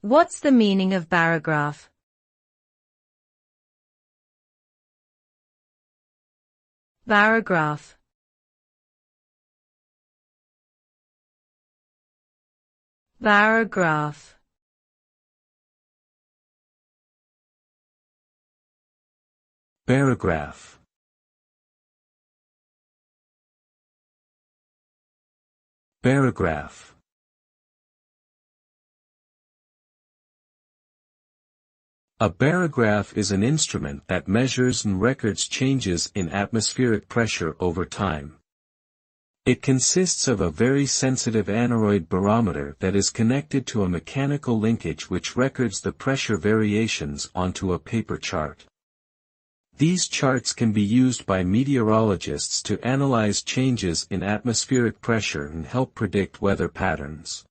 What's the meaning of barograph? Barograph. Barograph. Barograph. Barograph. A barograph is an instrument that measures and records changes in atmospheric pressure over time. It consists of a very sensitive aneroid barometer that is connected to a mechanical linkage which records the pressure variations onto a paper chart. These charts can be used by meteorologists to analyze changes in atmospheric pressure and help predict weather patterns.